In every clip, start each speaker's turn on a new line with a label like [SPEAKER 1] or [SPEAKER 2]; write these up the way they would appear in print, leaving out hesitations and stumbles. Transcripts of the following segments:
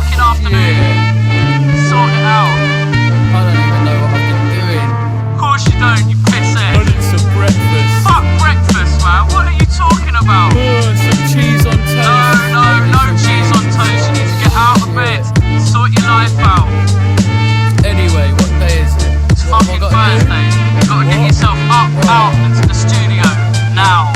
[SPEAKER 1] fucking afternoon. Sort it out.
[SPEAKER 2] I don't even know what I've been doing.
[SPEAKER 1] Of course you don't, you pisshead.
[SPEAKER 2] I need some breakfast.
[SPEAKER 1] Fuck breakfast, man. What are you talking about?
[SPEAKER 2] Some cheese on toast.
[SPEAKER 1] No cheese on toast. You need to get out of bed. Sort your life out.
[SPEAKER 2] Anyway, what day is it?
[SPEAKER 1] It's fucking Thursday. You gotta get yourself up, out, into the studio. Now.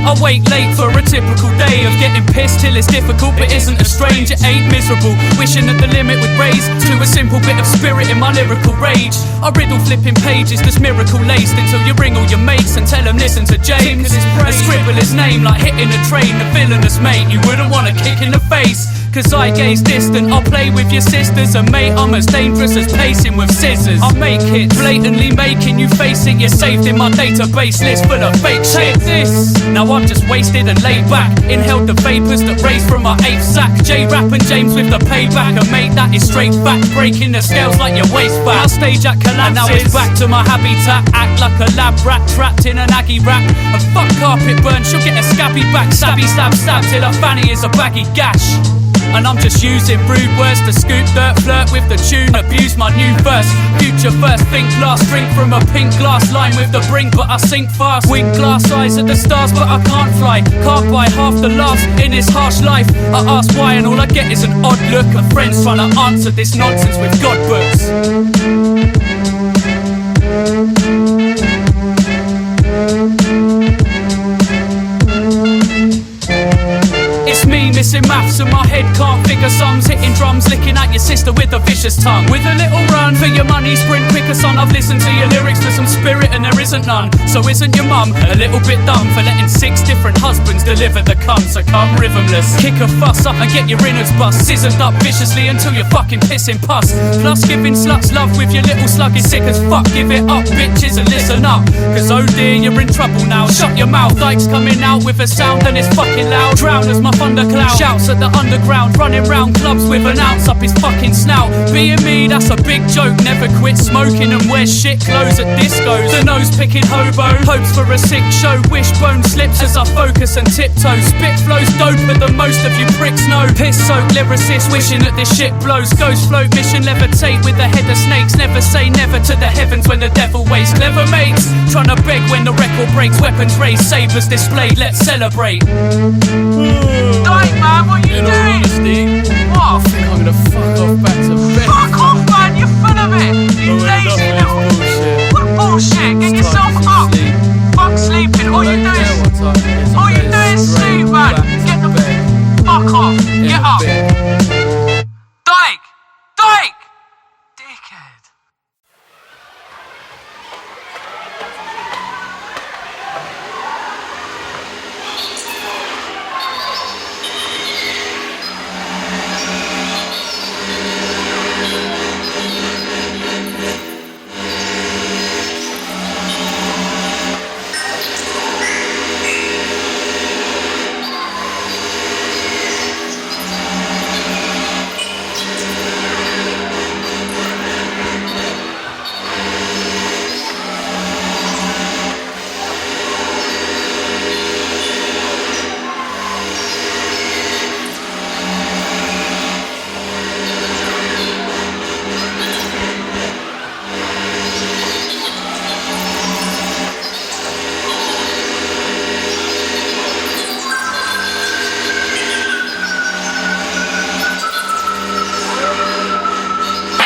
[SPEAKER 3] I wait late for a typical day of getting pissed till it's difficult, but isn't a strange, it ain't miserable. Wishing that the limit would raise to a simple bit of spirit in my lyrical rage. I riddle flipping pages that's miracle laced until you ring all your mates and tell them listen to James. I scribble his name like hitting a train, the villainous mate you wouldn't want to kick in the face. Cause I gaze distant, I'll play with your sisters, and mate, I'm as dangerous as pacing with scissors. I make hits, blatantly making you face it. You're saved in my database list full of fake shit. This, now I'm just wasted and laid back, inhaled the vapors that raise from my 8th sack. J-Rap and James with the payback, and mate, that is straight fact, breaking the scales like your waist back. I stage at collapses, and now it's back to my habitat. Act like a lab rat trapped in an Aggie rap. And fuck carpet burn, she'll get a scabby back. Stabby stab stab till her fanny is a baggy gash. And I'm just using rude words to scoop dirt, flirt with the tune, abuse my new verse. Future first, think last, drink from a pink glass line with the brink, but I sink fast. Wink glass eyes at the stars, but I can't fly. Can't buy half the laughs in this harsh life. I ask why and all I get is an odd look of friends trying to answer this nonsense with God books. Missing maths and my head can't figure sums. Hitting drums, licking at your sister with a vicious tongue. With a little run for your money, sprint quicker son. I've listened to your lyrics for some spirit and there isn't none. So isn't your mum a little bit dumb for letting 6 different husbands deliver the cum? So come rhythmless, kick a fuss up and get your innards bust. Scissored up viciously until you're fucking pissing pus. Plus giving sluts love with your little slug is sick as fuck. Give it up bitches and listen up, cause oh dear you're in trouble now. Shut your mouth, Dike's coming out with a sound and it's fucking loud. Drown as my thundercloud shouts at the underground, running round clubs with an ounce up his fucking snout. Being me, that's a big joke. Never quit smoking and wear shit clothes at discos. The nose picking hobo, hopes for a sick show. Wishbone slips as I focus and tiptoe. Spit flows doper than most of you pricks know. Piss soaked lyricists wishing that this shit blows. Ghost float mission levitate with the head of snakes. Never say never to the heavens when the devil waits. Clever mates trying to beg when the record breaks. Weapons raised, sabers displayed, let's celebrate.
[SPEAKER 1] Dike, man, what are you doing?
[SPEAKER 2] Honesty,
[SPEAKER 1] What?
[SPEAKER 2] I think I'm gonna fuck off back to bed.
[SPEAKER 1] Fuck off, man, you're full of it. You lazy little. What bullshit? Get yourself up. Fuck sleeping. All you do is sleep, man. Get the fuck off. Get up. Dike! Dike! Dickhead.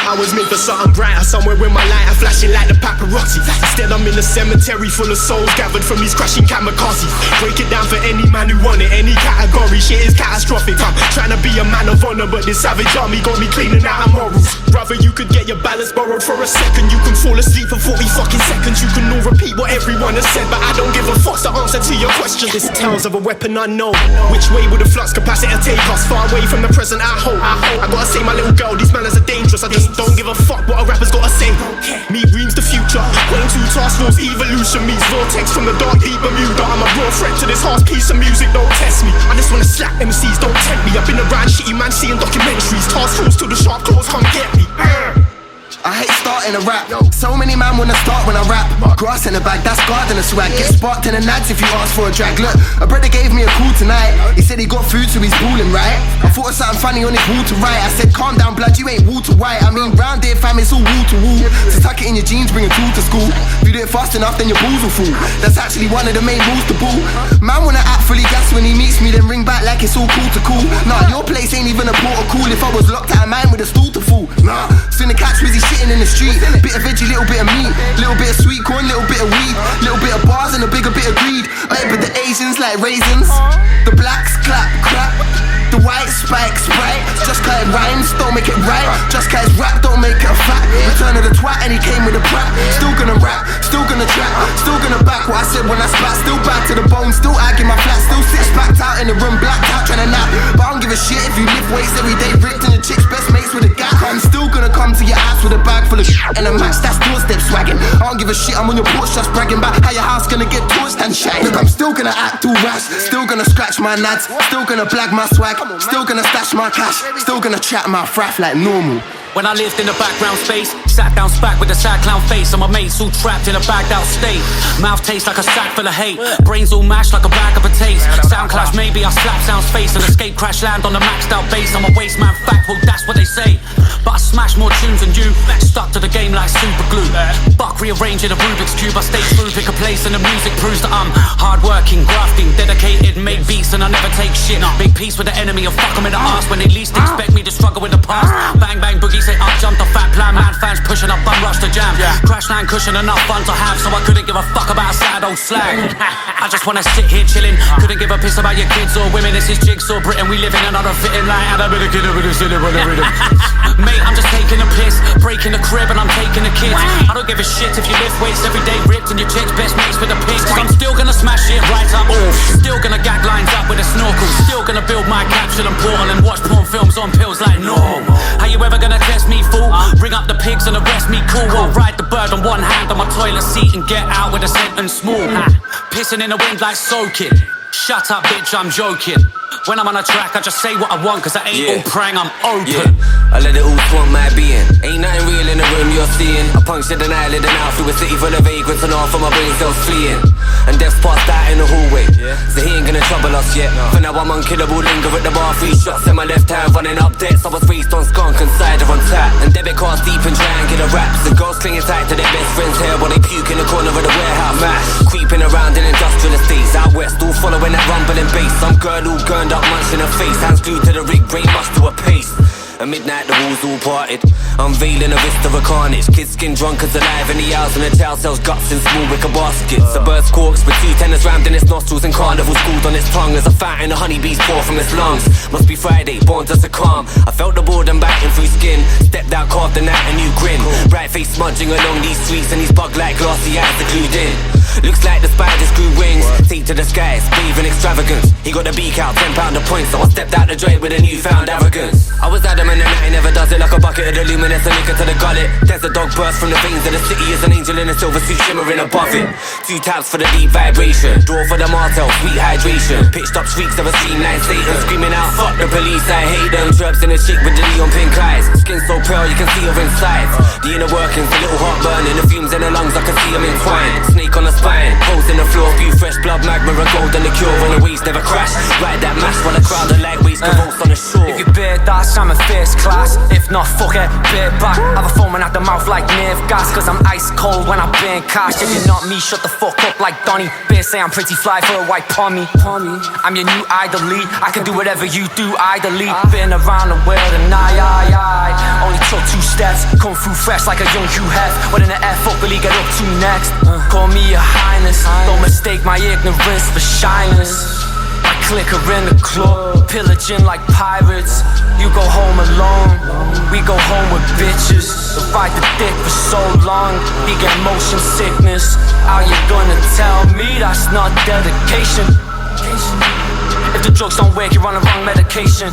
[SPEAKER 4] I was made for something brighter, somewhere with my lighter flashing like the paparazzi. Instead I'm in a cemetery full of souls gathered from these crashing kamikazes. Break it down for any man who want it, any category. Shit is catastrophic. I'm trying to be a man of honor, but this savage army got me cleaning out of morals. Brother, you could get your balance borrowed for a second. You can fall asleep for 40 fucking seconds. You can all repeat what everyone has said, but I don't give a fuck's the answer to your question. This tales of a weapon unknown. Which way will the flux capacitor take us? Far away from the present I hope. I gotta say my little girl, these manners are dangerous. I just don't give a fuck what a rapper's gotta say. Me dreams the future. Playing 2 task force evolution meets vortex from the dark deep Bermuda. I'm a raw threat to this harsh piece of music, don't test me. I just wanna slap MCs, don't tempt me. I've been around shitty man seeing documentaries. Task force till the sharp claws come get me. I hate starting
[SPEAKER 5] starting a rap. So many man wanna start when I rap. Grass in the bag, that's gardener swag. Get sparked in the nads if you ask for a drag. Look, a brother gave me a call tonight. He said he got food so he's balling, right? I thought of something funny on his wall to write. I said calm down blood, you ain't Walter White. I mean round here fam, it's all wall to wall. So tuck it in your jeans, bring a tool to school. If you do it fast enough then your balls will fall. That's actually one of the main rules to ball. Man wanna act fully gas when he meets me, then ring back like it's all cool to cool. Nah, your place ain't even a port of call. If I was locked out of mine with a stool to fool. Nah, soon the catch Wizzy sitting in the street. Bit of veggie, little bit of meat. Little bit of sweet corn, little bit of weed. Little bit of bars and a bigger bit of greed. Hey, but the Asians like raisins. The blacks clap, crap. The white spike, sprite. Just cause it rhymes, don't make it right. Just cause it's rap, don't make it a fact. Return of the twat and he came with a prat. Still gonna rap, still gonna trap. Still gonna back what I said when I spat. Still back to the bone, still agging my flat. Still six packed out in the room, blacked out trying to nap. But I don't give a shit if you lift weights every day. Ripped in your chick's best mates with a gap. I'm still gonna come to your ass with a bag full of shit and a match that's doorstep swagging. I don't give a shit, I'm on your porch just bragging about how your house gonna get torched and shite. Look, I'm still gonna act all rash. Still gonna scratch my nads. Still gonna blag my swag. Still gonna stash my cash. Still gonna chat my fraff like normal.
[SPEAKER 3] When I lived in the background space, sat down spack with a sad clown face, and my mates all trapped in a bagged out state. Mouth tastes like a sack full of hate, brains all mashed like a bag of potatoes. Sound clash, maybe I slap sound's face and escape crash land on the maxed out bass. I'm a waste man fact, well that's what they say. But I smash more tunes than you, stuck to the game like super glue. Buck rearranging a Rubik's Cube, I stay true, pick a place and the music proves that I'm hardworking, grafting, dedicated, make beats and I never take shit. Big peace with the enemy and fuck them in the arse when they least expect me to struggle with the past. Bang bang boogie say up jumped a fat plan, man fans pushing up bum rush to jam. Crash land cushion enough fun to have, so I couldn't give a fuck about sad old slang. I just wanna sit here chilling, couldn't give a piss about your kids or women. This is Jigsaw Britain, we live in another fitting like and I'm in a kid over the silly with a rhythm. Mate, I'm just taking a piss, breaking the crib and I'm taking the kids. I don't give a shit if you lift weights every day ripped and your chick's best mates with the pigs. Cause I'm still gonna smash it right up off. Still gonna gag lines up with a snorkel. Still gonna build my capsule and portal and watch porn films on pills like normal. How you ever gonna test me, fool? Bring up the pigs and arrest me, cool. I'll ride the bird on one hand on my toilet seat and get out with a sentence small. Pissing in the wind like soaking. Shut up bitch, I'm joking. When I'm on a track, I just say what I want, cause I ain't all prang, I'm open.
[SPEAKER 6] I let it all swamp my being. Ain't nothing real in the room you're seeing. I punctured an eyelid and out through a city full of vagrants and half of my brain cells fleeing. And death's passed out in the hallway, so he ain't gonna trouble us yet. For now I'm unkillable, linger at the bar, 3 shots in my left hand, running up debts. I was raised on skunk and cider on tap, and debit cards deep in triangular wraps. The girls clinging tight to their best friend's hair while they puke in the corner of the warehouse. Mash, creeping around in industrial estates out west, all following that rumbling bass. Some girl all gurned up, munching her face, hands glued to the rig, brain much to a pace. At midnight the walls all parted, unveiling a vista of carnage. Kids skin drunk as alive in the house, and the child sells guts in small wicker baskets. A bird's corks with 2 tenors rammed in its nostrils and carnival schooled on its tongue as a fountain of honeybees pour from its lungs. Must be Friday, born to succumb. I felt the boredom biting through skin, stepped out, carved the night a new grin. Bright face smudging along these streets and these bug-like glassy eyes are glued in. Looks like the spiders grew wings, take to the skies, breathing extravagance. He got the beak out, 10 pound a point, so I stepped out the joint with a newfound arrogance. I was adamant and he never does it, like a bucket of the luminous and liquor to the gullet. There's a dog burst from the veins of the city as an angel in a silver suit shimmering above it. 2 taps for the deep vibration, draw for the martel, sweet hydration. Pitched up shrieks of a scene like Satan, screaming out, fuck the police, I hate them. Chirps in a chick with the neon pink eyes, skin so pale you can see her inside. The inner workings, a little heart burning, the fumes in her lungs I can see them entwined. Snake on the spine, holes in the floor, view fresh blood, magma and gold and the cure. When the waves never crash, ride that mash while the crowd of lightweights convulse on the shore.
[SPEAKER 7] If you bear that, I'm in first class. If not, fuck it, bear back. Have a foaming at the mouth like nerve gas, cause I'm ice cold when I burn cash. If you're not me, shut the fuck up like Donny. Bear say I'm pretty fly for a white pommy. I'm your new idol-y, I can do whatever you do idly. Been around the world and I only took 2 steps, come through fresh like a young Hugh Hef. What in the F up will he get up to next? Call me your highness, don't mistake my ignorance for shyness. My clicker in the club, pillaging like pirates. You go home alone, we go home with bitches. Ride the dick for so long, he get motion sickness. How you gonna tell me that's not dedication? If the drugs don't work, you're on the wrong medication.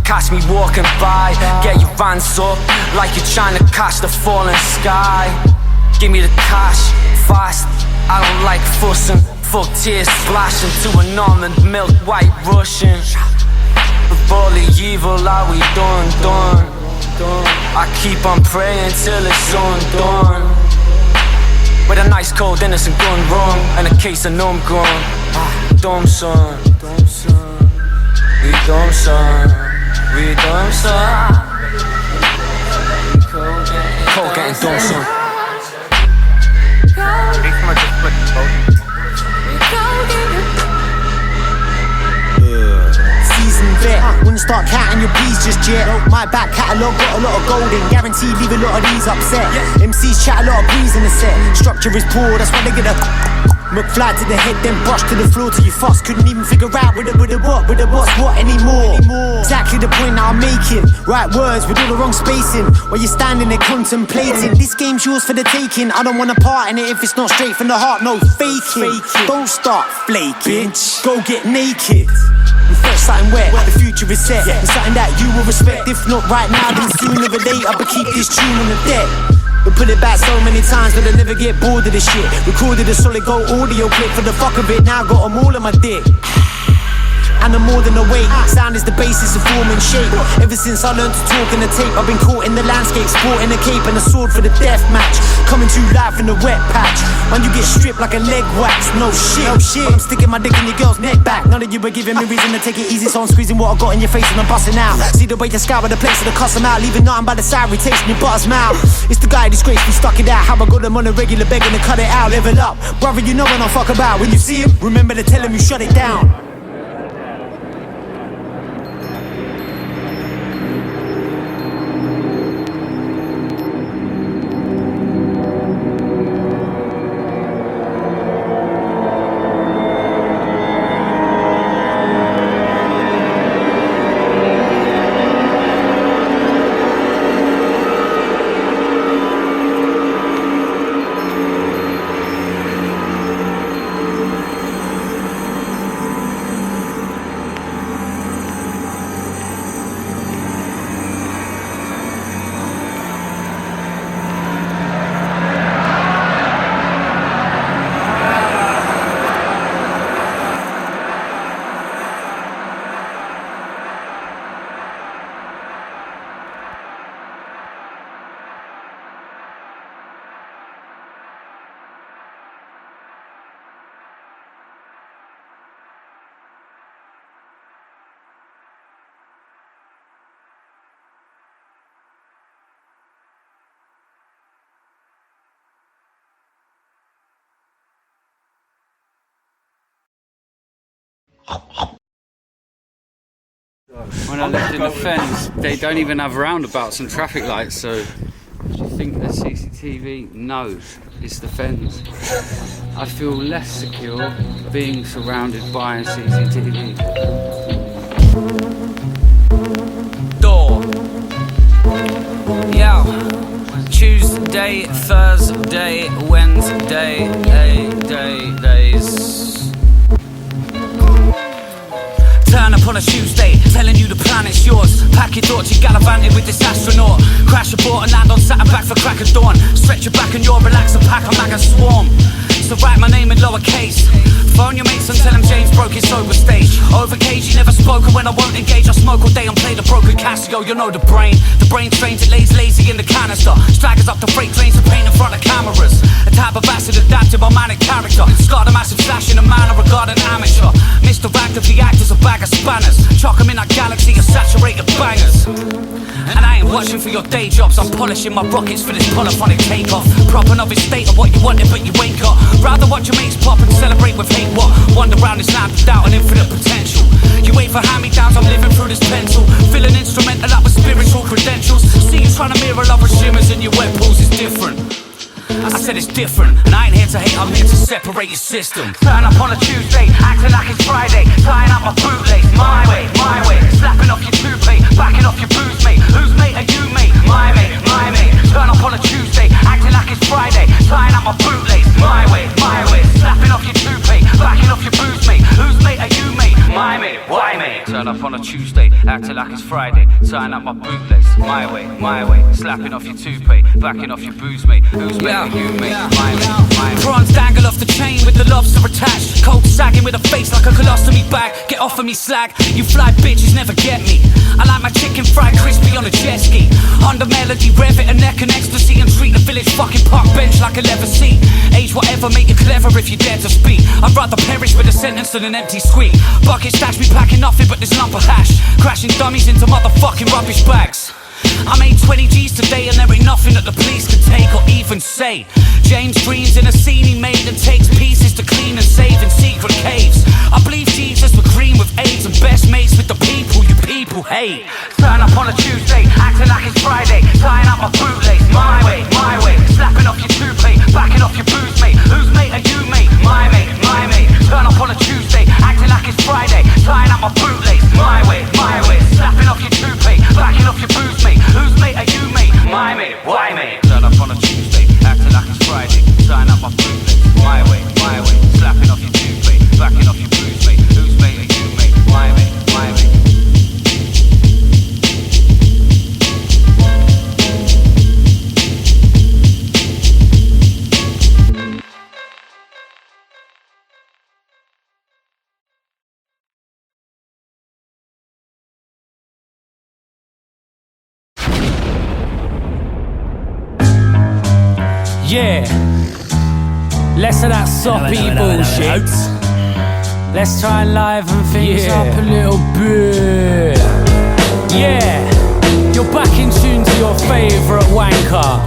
[SPEAKER 7] Catch me walking by, get your hands up like you're trying to catch the falling sky. Give me the cash, fast, I don't like fussing. Fuck tears splashing to an almond milk white Russian. With all the evil, how we done? I keep on praying till it's undone. With a nice cold innocent gun rum and a case of numb gun. Dumb son, we dumb son, we dumb son. Cold getting dumb son.
[SPEAKER 8] Seasoned vet, wouldn't start counting your P's just yet. My back catalogue got a lot of gold in, guaranteed leave a lot of these upset. MCs chat a lot of breeze in the set. Structure is poor, that's why they get a McFly to the head, then brush to the floor till you fuss. Couldn't even figure out with the what anymore. Exactly the point that I'm making. Right words with all the wrong spacing. While you're standing there contemplating. This game's yours for the taking. I don't want a part in it if it's not straight from the heart. No faking. Don't start flaking. Bitch, go get naked. We fresh, something wet, the future is set. It's something that you will respect. If not right now, then sooner or later. But keep this tune on the deck. We put it back so many times that I never get bored of this shit. Recorded a solid gold audio clip for the fuck of it. Now got them all on my dick. And I'm more than a weight. Sound is the basis of form and shape. Ever since I learned to talk in the tape, I've been caught in the landscape, sporting a cape and a sword for the death match. Coming to life in the wet patch. When you get stripped like a leg wax. No shit, but I'm sticking my dick in your girl's neck back. None of you were giving me reason to take it easy, so I'm squeezing what I got in your face and I'm busting out. See the way to scour the place of the cuss 'em out, leaving nothing by the side, tasting your butter's mouth. It's the guy disgracefully stuck it out. How I got them on a regular begging to cut it out. Level up, brother, you know what I fuck about. When you see him, remember to tell him you shut it down.
[SPEAKER 3] When I lived in the Fens, they don't even have roundabouts and traffic lights, so do you think there's CCTV? No, it's the Fens. I feel less secure being surrounded by a CCTV.
[SPEAKER 7] Door. Yo. Tuesday, Thursday, Wednesday, days. Turn up on a Tuesday, telling you the planet's yours. Pack your thoughts, you gallivanted with this astronaut. Crash aboard and land on Saturn back for crack of dawn. Stretch your back and you're relaxed and pack a mag and swarm. So write my name in lowercase. Phone your mates and tell them James broke his sober stage. Over cage, he never spoke, and when I won't engage, I smoke all day and play the broken Casio. You know the brain. The brain trains, it lays lazy in the canister. Strikers up the freight trains to paint in front of cameras. A type of acid adapted by manic character. Scarred a massive slash in a man I regard an amateur. Mr. Active, the actor's a bag of spanners. Chuck 'em in a galaxy of saturated bangers. And I ain't watching for your day jobs. I'm polishing my rockets for this polyphonic takeoff. Propping of his state of what you wanted but you ain't got. Rather watch your mates pop and celebrate with hate what? Wander around this land without an infinite potential. You wait for hand-me-downs, I'm living through this pencil. Feeling instrumental up with spiritual credentials. See you trying to mirror love with shimmers in your wet pools is different. I said it's different, and I ain't here to hate, I'm here to separate your system. Turn up on a Tuesday, acting like it's Friday. Tying up my bootlace, my way, slapping off your toupee, backing off your booze, mate. Whose mate are you, mate? My mate. Turn up on a Tuesday, acting like it's Friday. Tying up my bootlace, my way, slapping off your toupee, backing off your booze, mate. Whose mate are you, mate? My mate, why mate? Turn up on a Tuesday, acting like it's Friday. Tying up my bootlace, my way, slapping off your toupee, backing off your booze, mate. Whose mate are you, mate? My mate. Prawns dangle off the chain with the lobster attached. Cold sagging with a face like a colostomy bag. Get off of me, slag. You fly bitches never get me.
[SPEAKER 3] I like my chicken fried crispy on a jet ski. Under melody, rev it, a neck and ecstasy, and treat the village fucking park bench like a leather seat. Age whatever, make you clever if you dare to speak. I'd rather perish with a sentence than an empty squeak. Bucket stash, me packing nothing but this lump of hash, crashing dummies into motherfucking rubbish bags. I made 20 G's today and there ain't nothing that the police could take or even say. James dreams in a scene he made and takes pieces to clean and save in secret caves. I believe Jesus would cream with AIDS and best mates with the people you people hate. Turn up on a Tuesday, acting like it's Friday, tying up my bootlace, my way, slapping off your toupee, backing off your booze mate. Whose mate are you mate? My mate, my mate. Turn up on a Tuesday, acting like it's Friday, tying up my bootlace, my way, slapping off your toupee, backing off your booze mate. Whose mate are you mate? My mate, why mate? Turn up on a Tuesday, acting like it's Friday, tying up my bootlace, my way, slapping off your toupee, backing off your booze mate. Whose mate are you mate? My mate, my mate.
[SPEAKER 9] Yeah, less of that soppy bullshit. Let's try and liven things up a little bit. Yeah, you're back in tune to your favourite wanker.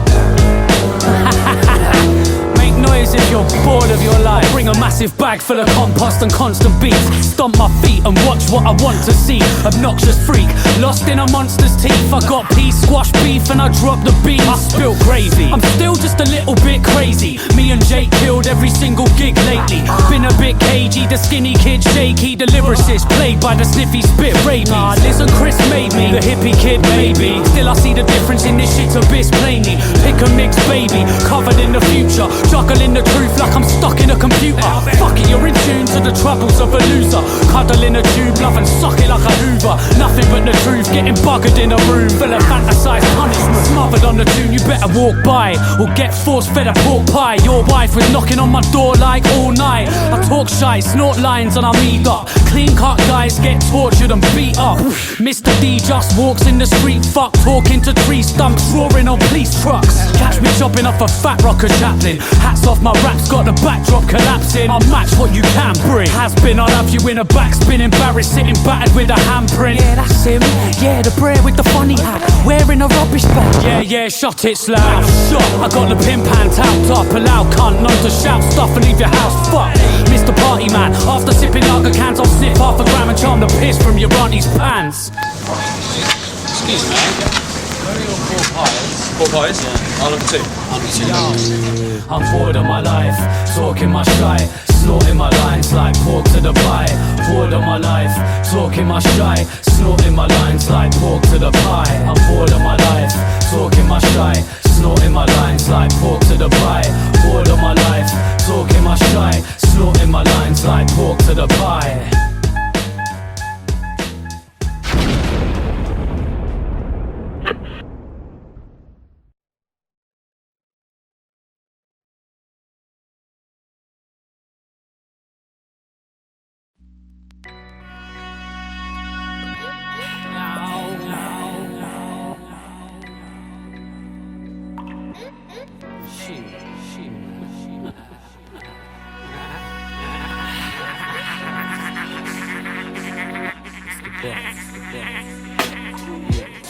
[SPEAKER 9] Make noise if you're bored of your life. Bring a massive bag full of compost and constant beats. Stomp my feet and watch what I want to see. Obnoxious freak, lost in a monster's teeth. I got peas, squash beef and I dropped the beans. I spilled gravy, I'm still just a little bit crazy. Me and Jake killed every single gig lately. Been a bit cagey, the skinny kid shaky. The lyricist played by the sniffy spit rabies. Nah, listen, Chris made me the hippie kid maybe. Still I see the difference in this shit's abyss plainly. Pick a mix baby, covered in the future, juggling the truth like I'm stuck in a computer. Fuck it, you're in tune to the troubles of a loser. Cuddle in a tube, love and suck it like a Hoover. Nothing but the truth, getting buggered in a room full of fantasized punishment. Smothered on the tune, you better walk by or get force-fed a pork pie. Your wife was knocking on my door like all night. I talk shy, snort lines and I'm eat up. Clean-cut guys get tortured and beat up. Mr. D just walks in the street, fuck, talking to tree stumps, roaring on police trucks. Catch me chopping off a fat rocker chaplain. Hats off, my rap's got the backdrop collapsing. I'll match what you can bring. Has been, I'll have you in a backspin, embarrassed, sitting battered with a handprint. Yeah, that's him. Yeah, the brer with the funny hat, wearing a rubbish bag. Yeah, shot it slag. Shot. I got the pin pan tapped up, a loud cunt, known to shout stuff and leave your house fucked. Mr. Party Man, after sipping lager cans, I'll sniff half a gram and charm the piss from your auntie's pants.
[SPEAKER 2] Excuse me, where are your pork pies? Pork pies? Yeah. I'll have two.
[SPEAKER 9] I'm bored of my life, talking my shite, snorting my lines like pork to the pie. Bored of my life, talking my shite, snorting my lines like pork to the pie. I'm bored of my life, talking my shite, snorting my lines like pork to the pie. Bored of my life, talking my shite, snorting my lines like pork to the pie.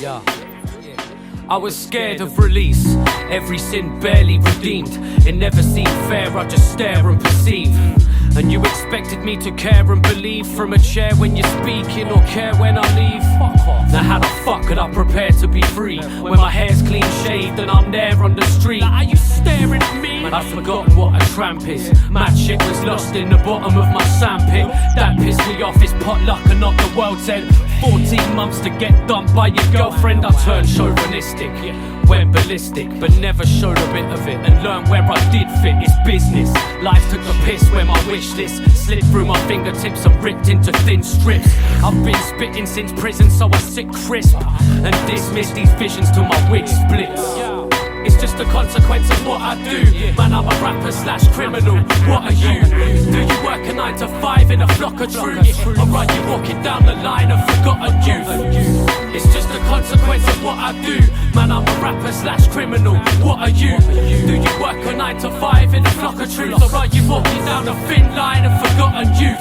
[SPEAKER 3] Yeah. I was scared of release, every sin barely redeemed. It never seemed fair, I just stare and perceive. And you expected me to care and believe from a chair when you're speaking or care when I leave? Fuck off. Now how the fuck could I prepare to be free when my hair's clean shaved and I'm there on the street? Now are you staring at me? I've forgotten what a tramp is. Mad shit was lost in the bottom of my sandpit. That pissed me off, it's potluck and not the world's end. 14 months to get dumped by your girlfriend. I turned chauvinistic, went ballistic, but never showed a bit of it and learned where I did fit. It's business. Life took a piss when my wish list slipped through my fingertips and ripped into thin strips. I've been spitting since prison, so I sit crisp and dismiss these visions till my wig splits.
[SPEAKER 9] It's just a consequence of what I do. Man, I'm a rapper slash criminal. What are you? Do you work a 9 to 5 in a flock of troops? Or are you walking down the line of forgotten youth? It's just a consequence of what I do. Man, I'm a rapper slash criminal. What are you? Do you work a 9 to 5 in a flock of troops? Or are you walking down a thin line of forgotten youth?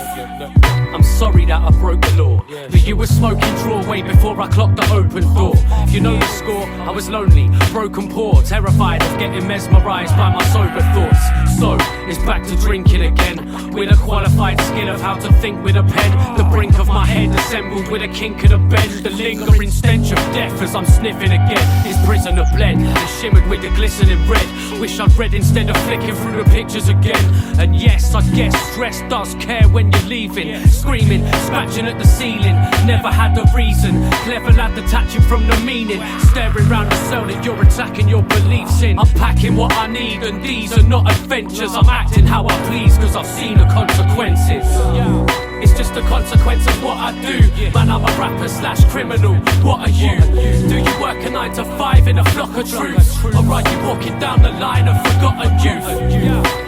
[SPEAKER 9] I'm sorry that I broke the law, but you were smoking draw way before I clocked the open door. You know the score, I was lonely, broken poor, terrified of getting mesmerised by my sober thoughts. So, it's back to drinking again, with a qualified skill of how to think with a pen. The brink of my head assembled with a kink of the bend. The lingering stench of death as I'm sniffing again. This prisoner bled and shimmered with the glistening red. Wish I'd read instead of flicking through the pictures again. And yes, I guess stress does care when you're leaving. Screaming, scratching at the ceiling, never had a reason. Clever lad detaching from the meaning, staring round the cell that you're attacking your beliefs in. I'm packing what I need and these are not adventures. I'm acting how I please cause I've seen the consequences. It's just a consequence of what I do. Man, I'm a rapper slash criminal. What are you? Do you work a 9 to 5 in a flock of troops? Or are you walking down the line of forgotten youth?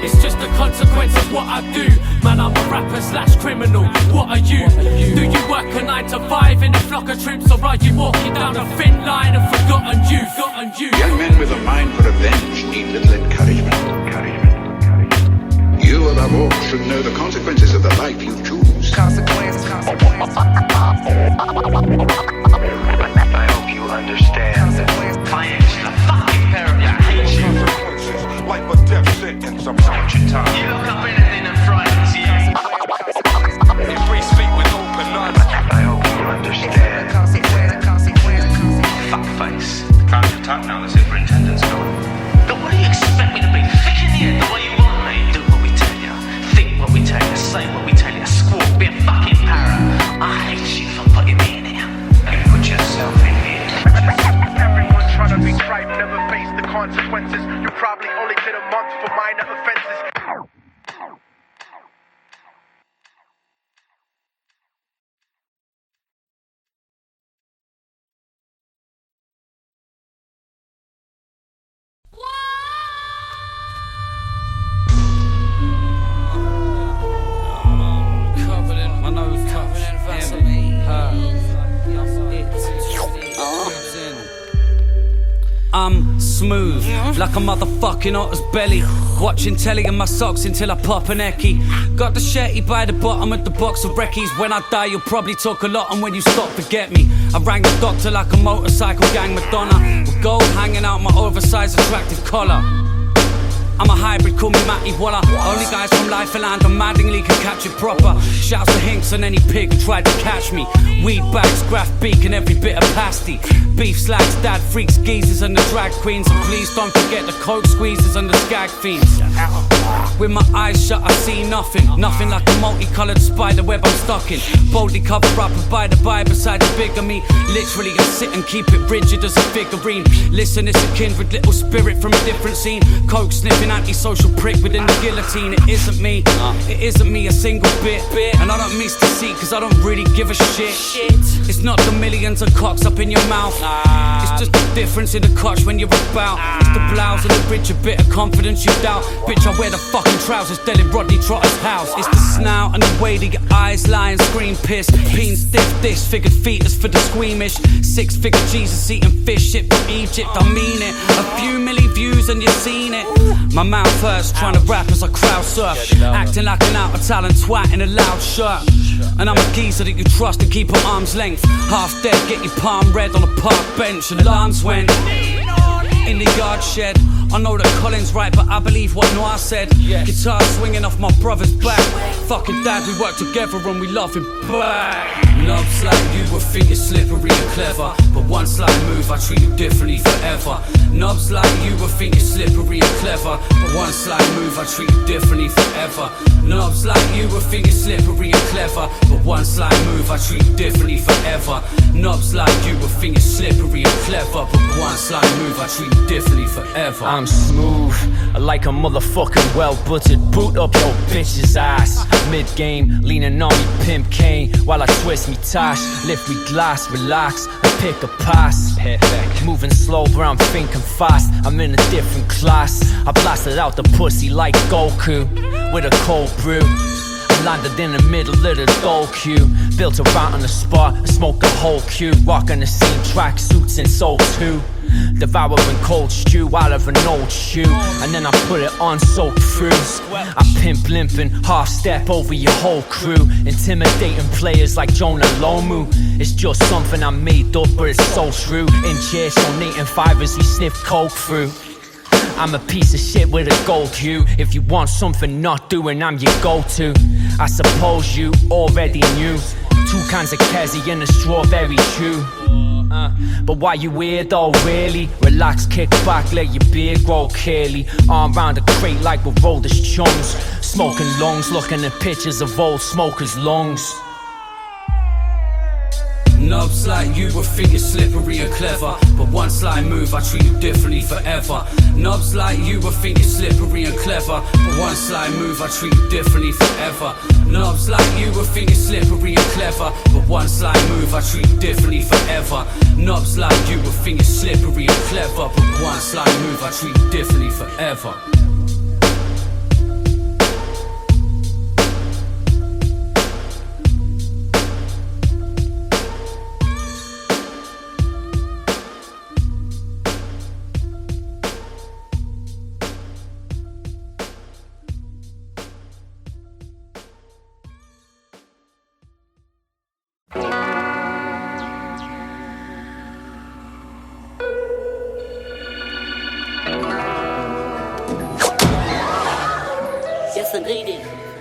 [SPEAKER 9] It's just a consequence of what I do. Man, I'm a rapper slash criminal. What are you? Do you work a 9 to 5 in a flock of troops? Or are you walking down a thin line of forgotten youth?
[SPEAKER 10] Young men with a mind for revenge need little encouragement. You, above all, should know the consequences of the life you choose.
[SPEAKER 11] Consequences. I hope you understand that I am just a fucking parent. I hate you.
[SPEAKER 10] Consequences, life or death sentence. I'm not your time.
[SPEAKER 11] You look up anything and frightens you.
[SPEAKER 10] If we speak with open eyes,
[SPEAKER 11] I hope you understand. Fuckface.
[SPEAKER 10] time to talk now. The superintendent's gone.
[SPEAKER 11] But what do you expect me to be? Thick in the end, the way you want me? Do what we tell you. Think what we tell you. Say what we tell you. Squawk. Be a fucking parrot. I hate you for putting me in here.
[SPEAKER 10] You put yourself in here.
[SPEAKER 12] Everyone trying to be right, never face the consequences. You probably only get a month for minor offenses.
[SPEAKER 3] I'm smooth, like a motherfucking otter's belly. Watching telly in my socks until I pop an ecky. Got the shetty by the bottom of the box of recce's. When I die you'll probably talk a lot, and when you stop forget me. I rang the doctor like a motorcycle gang Madonna, with gold hanging out my oversized attractive collar. I'm a hybrid, call me Matty Waller. Only guys from Lifeland and Maddenly can catch it proper. Shouts to Hinks and any pig who tried to catch me. Weed bags, graph beak and every bit of pasty. Beef slacks, dad freaks, geezers and the drag queens. And please don't forget the coke squeezers and the skag fiends. With my eyes shut I see nothing. Nothing like a multicolored spider web I'm stuck in. Boldly cover up and by the by beside the bigger me. Literally I sit and keep it rigid as a figurine. Listen, it's a kindred little spirit from a different scene. Coke sniffing antisocial prick within the guillotine. It isn't me, it isn't me a single bit. And I don't miss the seat cause I don't really give a shit. It's not the millions of cocks up in your mouth. It's just the difference in the clutch when you're about. It's the blouse and the bridge, a bit of confidence you doubt. Bitch, I wear the fucking trousers dead in Rodney Trotter's house. It's the snout and the way that your eyes lie and scream piss. Peen stiff dish, figured fetus for the squeamish. 6-figure Jesus eating fish, shit from Egypt, I mean it. A few milli views and you've seen it. My mouth hurts, trying to rap as I crowd surf. Acting like an out of talent twat in a loud shirt. And I'm a geezer that you trust and keep at arm's length. Half dead, get your palm red on a park bench. Alarms went in the yard shed. I know that Colin's right, but I believe what Noir said. Guitar swinging off my brother's back. Fucking dad, we work together and we love him back. Knobs like you would think you're slippery and clever, but one slight move I treat you differently forever. Knobs like you would think you're slippery and clever, but one slight move I treat you differently forever. Knobs like you would think you're slippery and clever, but one slight move I treat you differently forever. Knobs like you would think you're slippery and clever, but one slight move I treat you differently forever.
[SPEAKER 13] I'm smooth, like a motherfucking well-buttered. Boot up your bitch's ass. Mid-game, leaning on me pimp cane, while I twist me tash, lift me glass, relax, and pick a pass. Perfect. Moving slow, but I'm thinking fast. I'm in a different class. I blasted out the pussy like Goku with a cold brew. I landed in the middle of the doll queue. Built a route on the spot and smoked the whole queue. Rocking the same track suits and soul too. Devouring cold stew out of an old shoe, and then I put it on soaked through. I pimp limping, half step over your whole crew. Intimidating players like Jonah Lomu. It's just something I made up, but it's so true. In chairs, donating fivers, we sniff coke through. I'm a piece of shit with a gold hue. If you want something not doing, I'm your go-to. I suppose you already knew. 2 cans of Kezi and a strawberry chew. But why you weird though, really? Relax, kick back, let your beard grow curly. Arm round a crate like we're rolled as chums. Smoking lungs, looking at pictures of old smokers' lungs.
[SPEAKER 3] Nubs like you would think you're slippery and clever, but one sly move I treat you differently forever. Nubs like you would think you're slippery and clever, but one sly move I treat you differently forever. Nubs like you would think you're slippery and clever, but one sly move I treat you differently forever. Nubs like you would think you're slippery and clever, but one sly move I treat you differently forever.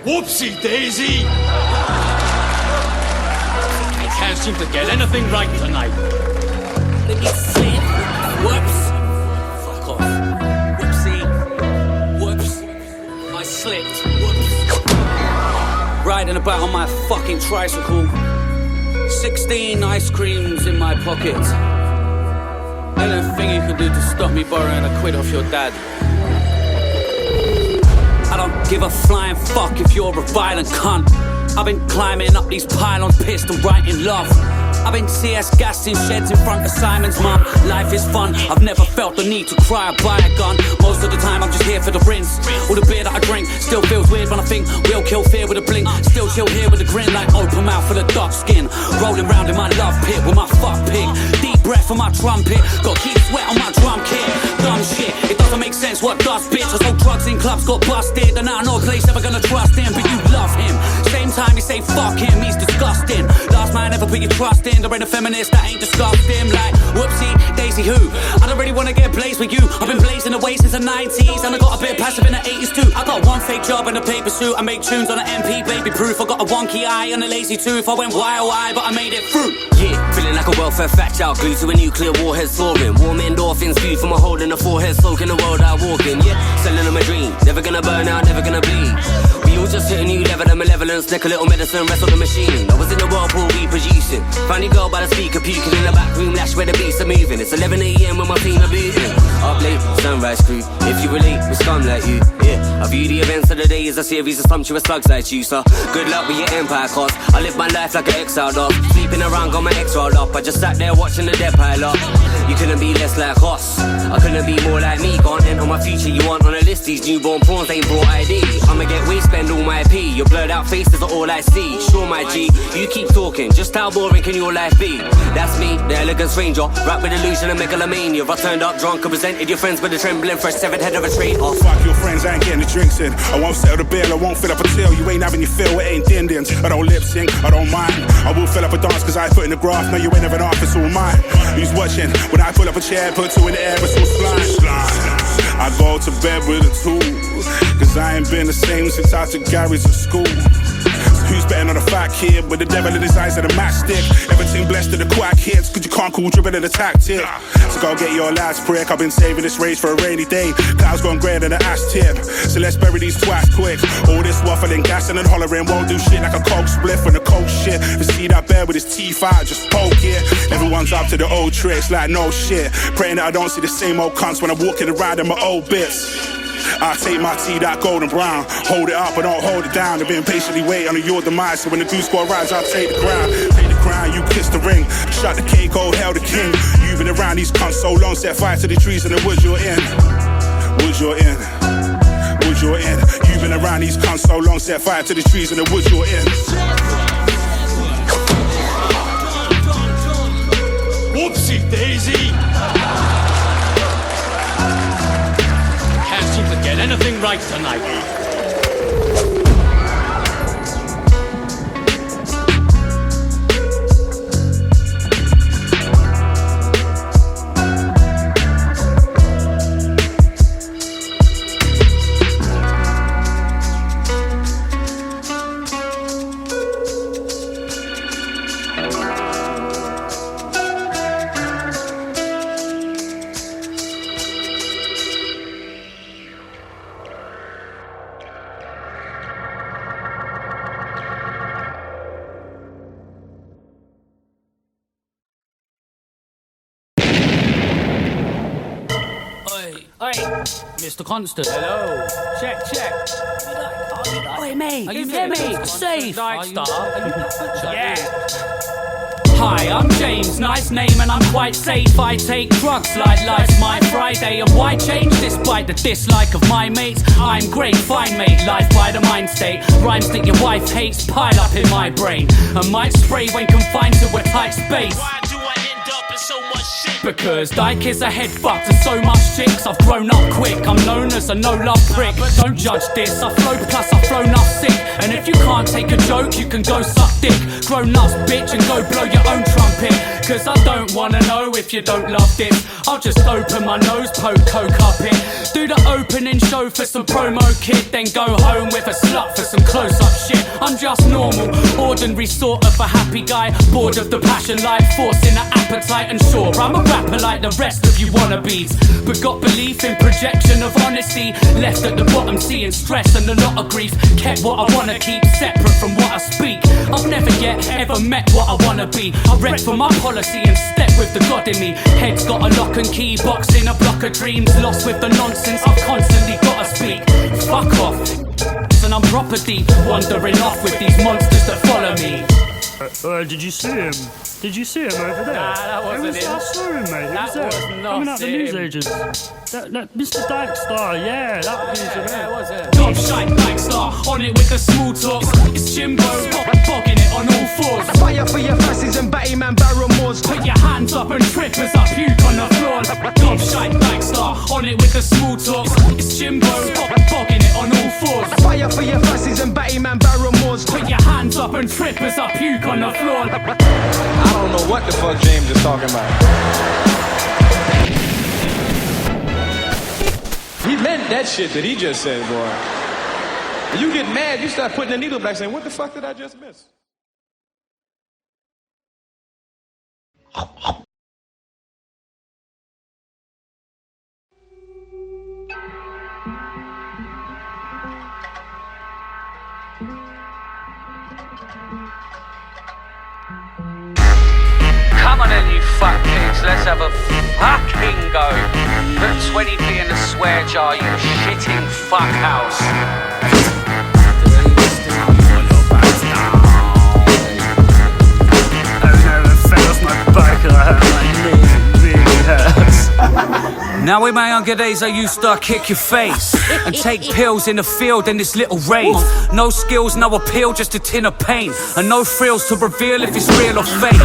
[SPEAKER 14] Whoopsie daisy! I can't seem to get anything right tonight.
[SPEAKER 3] Let me slip. Whoops. Fuck off. Whoopsie. Whoops. I slipped. Whoops. Riding about on my fucking tricycle. 16 ice creams in my pocket. Anything you could do to stop me borrowing a quid off your dad. I don't give a flying fuck if you're a violent cunt. I've been climbing up these pylons, pissed and writing love. I've been CS gassing sheds in front of Simon's mum. Life is fun, I've never felt the need to cry or buy a gun. Most of the time I'm just here for the rinse. All the beer that I drink still feels weird when I think we'll kill fear with a blink. Still chill here with a grin like open mouth with a dark skin. Rolling round in my love pit with my fuck pig. Deep breath on my trumpet, got keep sweat on my drum kit. Dumb shit, it doesn't make sense what does, bitch. I sold drugs in clubs, got busted, and now no place ever gonna trust him. But you love him, same time you say fuck him, he's disgusting. Last man ever put your trust in. There ain't a feminist that ain't disgusting. Like, whoopsie, daisy who? I don't really wanna get blazed with you. I've been blazing away since the 90s, and I got a bit passive in the 80s too. I got one fake job and a paper suit. I make tunes on an MP, baby proof. I got a wonky eye and a lazy tooth. I went wild, but I made it through.
[SPEAKER 6] Yeah, feeling like a welfare fat child, glued to a nuclear warhead soaring. Warm endorphins, food from a hole in the forehead, soaking the world I walk in. Yeah, selling them a dream, never gonna burn out, never gonna bleed. We all just hit a new level of malevolence, take a little medicine, rest on the machine. I was in the whirlpool, we producing. Funny girl by the speaker, puking in the back room, lash where the beats are moving. It's 11 AM when my team are beating. Up late, sunrise crew. If you relate, we scum like you. Yeah, I view the events of the day as a series of sumptuous thugs like you, sir. Good luck with your empire cause I live my life like an exiled dog. Sleeping around, got my ex rolled up. I just sat there watching the dead pile up. You couldn't be less like us. I couldn't be more like me. Can't enter my future, you want on a list. These newborn prawns ain't brought ID. I'ma get waste, spend all my P. Your blurred out faces are all I see. Sure, my G, you keep talking. Just how boring can your life be? That's me, the elegant stranger. Rap with illusion and megalomania. I turned up drunk and presented your friends with a trembling fresh severed head of a traitor.
[SPEAKER 15] Fuck your friends, I ain't getting the drinks in. I won't settle the bill, I won't fill up a till. You ain't having your fill, it ain't Indians. I don't lip sync, I don't mind. I will fill up a dance cause I put in the graph. No, you ain't never an artist, it's all mine. Who's watching? When I pull up a chair, put two in the air, it's all slime. I go to bed with a tool, cause I ain't been the same since I took Gary's at school. Who's betting on a fat kid with the devil in his eyes and a matchstick? Everything blessed to the quack hits, cause you can't call dribbling in a tactic. So go get your last prick, I've been saving this race for a rainy day. Clouds gone greyer than an ash tip, so let's bury these twats quick. All this waffling, gassing and hollering won't do shit like a coke spliff and a coke shit. You see that bear with his teeth out, just poke it. Everyone's up to the old tricks like no shit. Praying that I don't see the same old cunts when I'm walking around in my old bits. I take my tea, that golden brown, hold it up, but don't hold it down. I've been patiently waiting on your demise, so when the goose squad rides, I'll take the ground. crown, you kiss the ring. Shut the cake, oh hell the king. You've been around these cunts so long, set fire to the trees in the woods you're in. Woods you're in. Woods you're in. You've been around these cunts so long, set fire to the trees in the woods you're in.
[SPEAKER 14] Whoopsie daisy! Can't seem to get anything right tonight.
[SPEAKER 9] Oi, Mr. Constant. Hello. Check. Oi, mate. Are you there, mate? Safe. Yeah. Hi, I'm James, nice name and I'm quite safe. I take drugs like life's my Friday. And why change despite the dislike of my mates? I'm great, fine mate, life by the mind state. Rhymes that your wife hates pile up in my brain and might spray when confined to a tight space.
[SPEAKER 11] Why do I end up in so much shit?
[SPEAKER 9] Because Dike is a head fuck to so much chicks. I've grown up quick, I'm known as a no-love prick. Don't judge this, I flow plus I've thrown up sick. And if you can't take a joke, you can go suck dick. Grown ups, bitch, and go blow your own trumpet. Cause I don't wanna know if you don't love this. I'll just open my nose, poke coke up it. Do the opening show for some promo kit, then go home with a slut for some close-up shit. I'm just normal, ordinary sort of a happy guy. Bored of the passion life, forcing an appetite. And sure, I'm a rapper like the rest of you wannabes, but got belief in projection of honesty. Left at the bottom seeing stress and a lot of grief. Kept what I wanna keep separate from what I speak. I've never yet ever met what I wanna be. I read for my policy and step with the God in me. Head's got a lock and key, box in a block of dreams. Lost with the nonsense, I've constantly gotta speak. Fuck off, and I'm proper deep, wandering off with these monsters that follow me.
[SPEAKER 16] Did you see him? Did you see him over there?
[SPEAKER 9] Nah, that wasn't him.
[SPEAKER 16] I saw him, mate.
[SPEAKER 9] That was not
[SPEAKER 16] coming out the
[SPEAKER 9] him.
[SPEAKER 16] newsagents. That Mr. Dike Star, yeah, that was him.
[SPEAKER 9] Yeah, it was it. Top shite Dike Star, on it with the small talk. It's Jimbo, bogging it on all fours.
[SPEAKER 17] Fire for your fasces and batty man Barrymores.
[SPEAKER 9] Put your hands up and trip as I puke on the floor. Top shite Dike Star, on it with the small talk. It's Jimbo, bogging it on all fours.
[SPEAKER 17] Fire for your fasces and batty man Barrymores.
[SPEAKER 9] Put your hands up and trip as I puke on the floor.
[SPEAKER 2] I don't know what the fuck James is talking about. He meant that shit that he just said, boy. You get mad, you start putting the needle back saying, what the fuck did I just miss?
[SPEAKER 18] Come on then, you fuck pigs, let's have a fucking go. Put 20p in the swear jar, you shitting fuck house.
[SPEAKER 3] Now in my younger days I used to kick your face and take pills in the field in this little rave. No skills, no appeal, just a tin of pain. And no thrills to reveal if it's real or fake.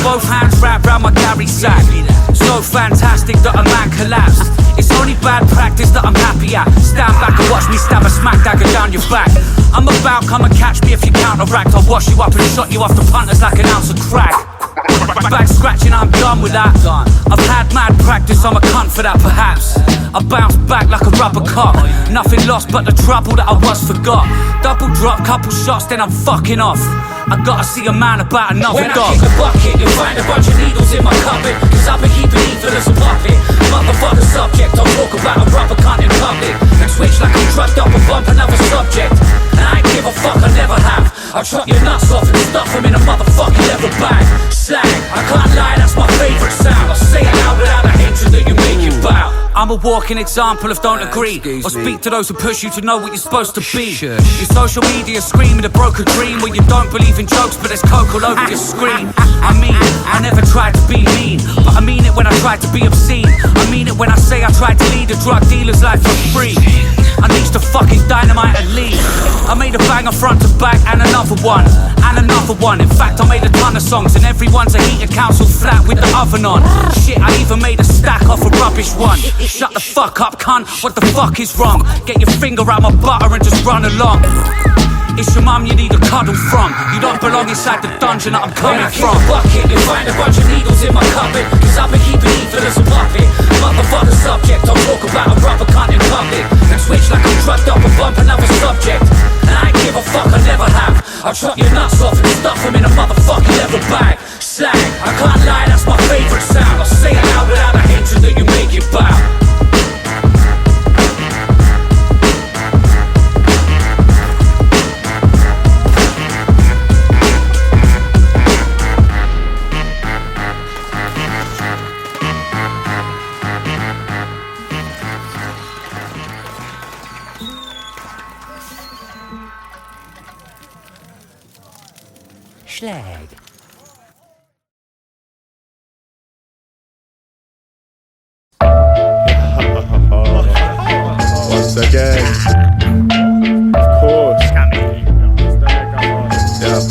[SPEAKER 3] Both hands wrapped round my Gary sack. So fantastic that a man collapsed. It's only bad practice that I'm happy at. Stand back and watch me stab a smack dagger down your back. I'm about, come and catch me if you counteract. I'll wash you up and shot you off the punters like an ounce of crack. Back scratching, I'm done with that. I've had mad practice, I'm a cunt for that perhaps. I bounce back like a rubber cock. Nothing lost but the trouble that I once forgot. Double drop, couple shots, then I'm fucking off. I gotta see a man about another
[SPEAKER 19] when
[SPEAKER 3] dog.
[SPEAKER 19] When I kick the bucket, you'll find a bunch of needles in my cupboard. Cause I've been keeping evil as a puppet. Motherfucker subject, I'll talk about a rubber cunt in public. And switch like I'm drugged up and bump another subject. And I ain't give a fuck, I never have. I'll chop your nuts off and stuff them in a motherfucking leather bag. Slang, I can't lie, that's my favourite sound. I'll say it out without the hatred that you make it bow.
[SPEAKER 3] I'm a walking example of don't agree or speak to those who push you to know what you're supposed to be. Your social media screaming a broken dream where you don't believe in jokes but there's coke all over your screen. I mean, I never tried to be mean, but I mean it when I tried to be obscene. I mean it when I say I tried to lead a drug dealer's life for free. I reached the fucking dynamite and leave. I made a banger front to back and another one, and another one. In fact, I made a ton of songs and everyone's a heated council flat with the oven on. Shit, I even made a stack off a rubbish one. Shut the fuck up, cunt, what the fuck is wrong? Get your finger out my butter and just run along. It's your mum you need a cuddle from. You don't belong inside the dungeon that I'm coming from.
[SPEAKER 19] When I kick a bucket, you find a bunch of needles in my cupboard, cause I've been keeping evil as a puppet. Motherfucker subject, I'll talk about a rubber cunt in public and switch like I'm drugged up and bump another subject. And I ain't give a fuck, I never have. I'll chop your nuts off and stuff them in a motherfucking leather bag. Slang, I can't lie, that's my favourite sound. I'll say it loud without a hatred that you make it bow. Schlag.
[SPEAKER 4] Once again, of course. Yeah.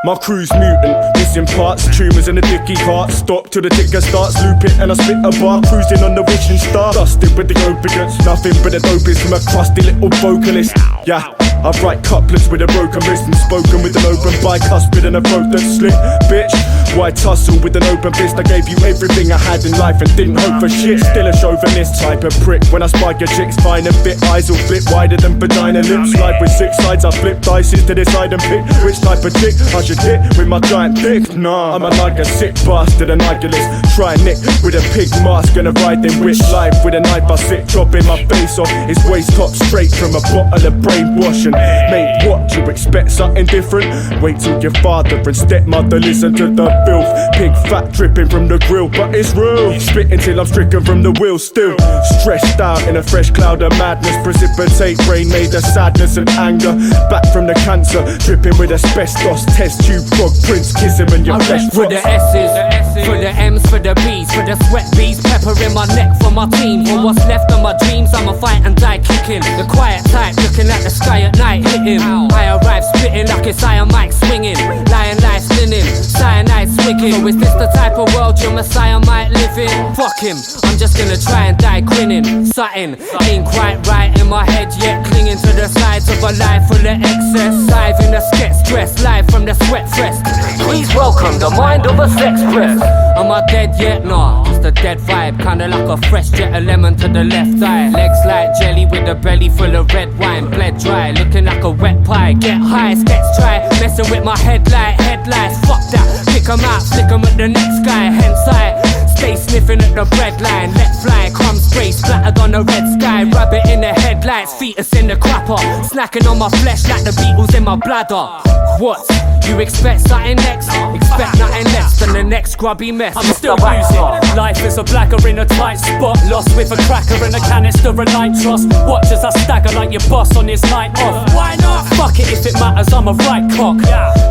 [SPEAKER 4] My crew's mutant, missing parts, tumours in the dicky cart. Stop till the ticker starts, loop it and I spit a bar. Cruising on the wishing star, dusted with the opiates. Nothing but the dopest from a crusty little vocalist. Yeah, I write couplets with a broken wrist and spoken with an open bicuspid and a throat that's slit. Bitch, why tussle with an open fist? I gave you everything I had in life and didn't hope for shit. Still a chauvinist type of prick. When I spike your chicks fine and fit, eyes will flip wider than vagina lips. Life with 6 sides, I flip dices to decide and pick which type of dick I should hit with my giant dick. Nah, I'm like a sick bastard, an Nihilist. Try Nick with a pig mask and a riding whip. Life with a knife I sit, chopping my face off his waist top straight from a bottle of brainwash. And mate, what, you expect something different? Wait till your father and stepmother listen to the filth. Pig fat dripping from the grill, but it's real. Spitting till I'm stricken from the wheel still. Stressed out in a fresh cloud of madness. Precipitate rain made of sadness and anger. Back from the cancer, dripping with asbestos. Test tube frog prints, kiss him and your flesh rots.
[SPEAKER 20] For the S's, for the M's, for the B's, for the sweat bees. Pepper in my neck for my team. For what's left of my dreams, I'ma fight and die kicking. The quiet type, looking at the sky at night, hit him. I arrive spitting like it's Iron Mike swinging. Lion life spinning, cyanide swigging. So is this the type of world your messiah might live in? Fuck him, I'm just gonna try and die grinning. Something ain't quite right in my head yet. Clinging to the sides of a life full of excess. Dive in the sketch stress, live from the sweat fest. Please welcome the mind of a sex press. Am I dead yet? Nah, just a dead vibe. Kinda like a fresh jet of lemon to the left eye. Legs like jelly with a belly full of red wine. Bled dry, looking like a wet pie. Get high, sketch try, messing with my headlights. Fuck that, pick 'em out, flick 'em at the next guy. Hence I stay sniffing at the breadline. Let fly, crumb spray splattered on the red sky. Rabbit in the headlights, fetus in the crapper. Snacking on my flesh like the Beatles in my bladder. What? You expect something next? Expect nothing less than the next grubby mess.
[SPEAKER 9] I'm still using life as a blagger in a tight spot. Lost with a cracker and a canister of nitros. Watch as I stagger like your boss on his night off. Why not? Fuck it if it matters, I'm a right cock.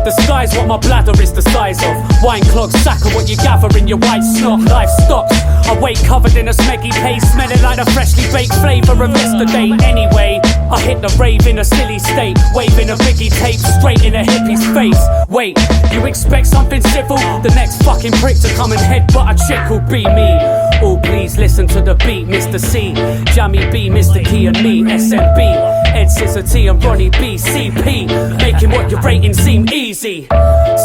[SPEAKER 9] The sky's what my bladder is the size of. Wine clogged sack of what you gather in your white snot. Life stops, I wake covered in a smeggy paste, smelling like a freshly baked flavour of yesterday. Anyway, I hit the rave in a silly state, waving a biggie tape straight in a hippie's face. Wait, you expect something civil? The next fucking prick to come and headbutt a chick will be me. Oh please listen to the beat, Mr. C, Jammy B, Mr. Key and me, SMB, Ed Scissor T and Ronnie B, CP, making what you're rating seem easy.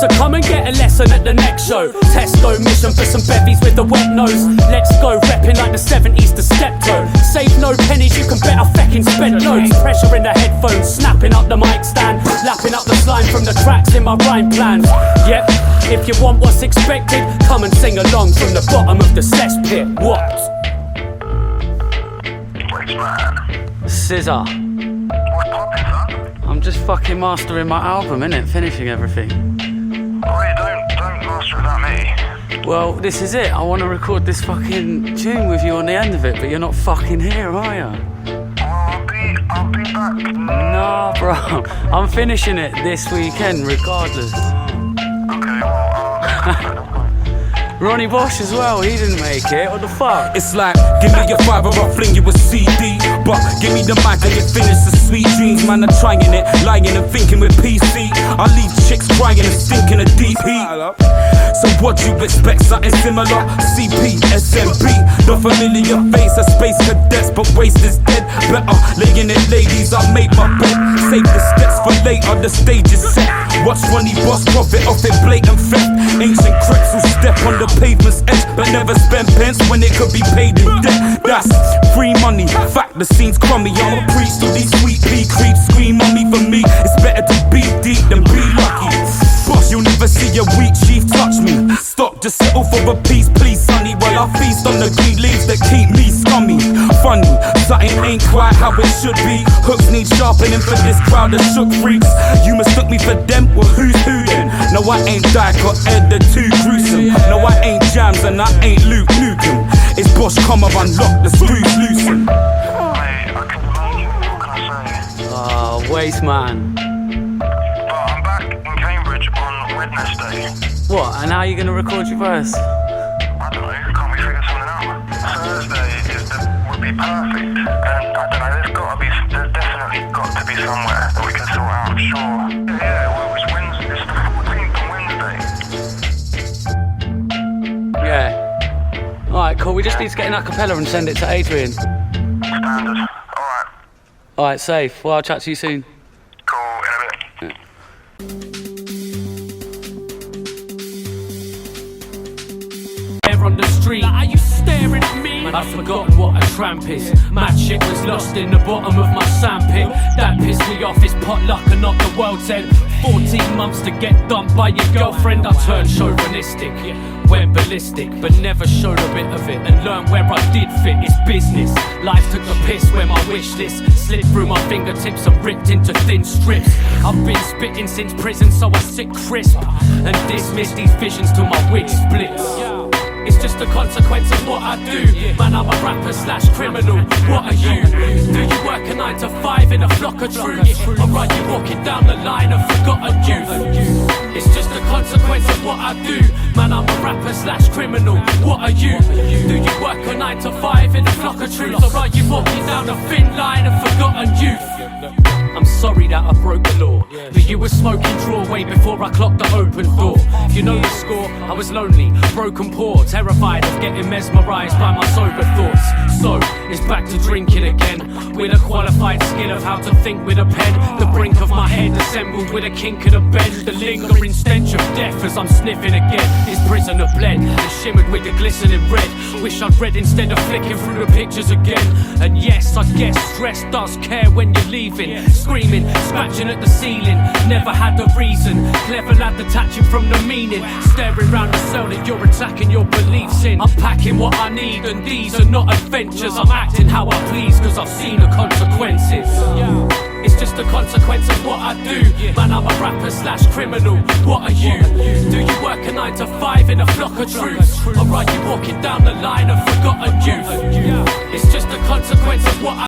[SPEAKER 9] So come and get a lesson at the next show. Tesco mission for some bevies with the wet nose. Let's go repping like the 70s to Steptoe. Save no pennies, you can bet I feckin' spent loads. Pressure in the headphones, snapping up the mic stand, lapping up the slime from the cracks in my rhyme plans. Yep, if you want what's expected, come and sing along from the bottom of the cesspit. What?
[SPEAKER 3] Scissor. I'm just fucking mastering my album, innit? Finishing everything.
[SPEAKER 10] Oi, don't master it without me.
[SPEAKER 9] Well, this is it. I want to record this fucking tune with you on the end of it, but you're not fucking here, are you?
[SPEAKER 12] I'll be back.
[SPEAKER 9] Nah, bro. I'm finishing it this weekend, regardless.
[SPEAKER 12] Okay, well,
[SPEAKER 9] Ronnie Bosch as well, he didn't make it. What the fuck?
[SPEAKER 21] It's like, give me your five or I'll fling you a CD. But give me the mic and you finish the sweet dreams. Man, I'm trying it, lying and thinking with PC. I leave chicks crying and stinking of deep heat. So what you expect, something similar? CP, SMB, the familiar face of space cadets, but waste is dead. Better laying it, ladies, I make my bed. Save the steps for later, the stage is set. Watch Ronnie Bosch profit off it, blatant theft. Ancient cracks who step on the pavement's edge, but never spend pence when it could be paid in debt. That's free money, fact the scene's crummy. I'ma preach to these sweet pea creeps, scream on me. For me, it's better to be deep than be lucky. Boss, you'll never see a weak chief touch me. Stop, just settle for a piece, please, sonny. While I feast on the green leaves that keep me scummy. Funny, something ain't quite how it should be. Hooks need sharpening for this crowd of shook freaks. You mistook me for them, well who's who then? No, I ain't Dike or Ed, they're too gruesome. No, I ain't Jams and I ain't Luke Nukem. It's Bosch, come and unlock the screws loosen.
[SPEAKER 9] Waste man.
[SPEAKER 12] But I'm back in Cambridge on Wednesday.
[SPEAKER 9] What, and how are you going to record your verse?
[SPEAKER 12] I don't know, can't we figure something out? Thursday would be perfect. And I don't know, there's definitely got to be somewhere that we can sort out, I'm sure. Yeah, well, it's Wednesday, it's the 14th on Wednesday.
[SPEAKER 9] Yeah. Alright, cool, we just need to get an acapella and send it to Adrian.
[SPEAKER 12] Standard.
[SPEAKER 9] Alright, safe. Well, I'll chat to you soon.
[SPEAKER 12] Cool, in a bit.
[SPEAKER 9] On the street, are you staring at me? I've forgotten what a tramp is. Mad shit was lost in the bottom of my sandpit. That pissed me off, it's potluck and not the world's end. 14 months to get dumped by your girlfriend. I turned chauvinistic, went ballistic, but never showed a bit of it and learned where I did fit. It's business. Life took the piss where my wish list slid through my fingertips and ripped into thin strips. I've been spitting since prison, so I sit crisp and dismiss these visions till my wig splits. It's just a consequence of what I do. Man, I'm a rapper / criminal. What are you? Do you work a 9 to 5 in a flock of troops? Or are you walking down the line of forgotten youth? It's just a consequence of what I do. Man, I'm a rapper / criminal. What are you? Do you work a 9 to 5 in a flock of troops? Or are you walking down a thin line of forgotten youth? I'm sorry that I broke the law, but you were smoking draw way before I clocked the open door. You know the score, I was lonely, broken poor, terrified of getting mesmerised by my sober thoughts. So, it's back to drinking again, with a qualified skill of how to think with a pen. The brink of my head assembled with a kink of the bend. The lingering stench of death as I'm sniffing again. This prisoner bled and shimmered with the glistening red. Wish I'd read instead of flicking through the pictures again. And yes, I guess stress does care when you're leaving. Screaming, scratching at the ceiling, never had a reason. Clever lad detaching from the meaning. Staring round the cell that you're attacking your beliefs in. I'm packing what I need and these are not adventures. I'm acting how I please cause I've seen the consequences. It's just a consequence of what I do. Man, I'm a rapper / criminal. What are you? Do you work a 9 to 5 in a flock of troops? Or are you walking down the line of forgotten youth? It's just a consequence of what I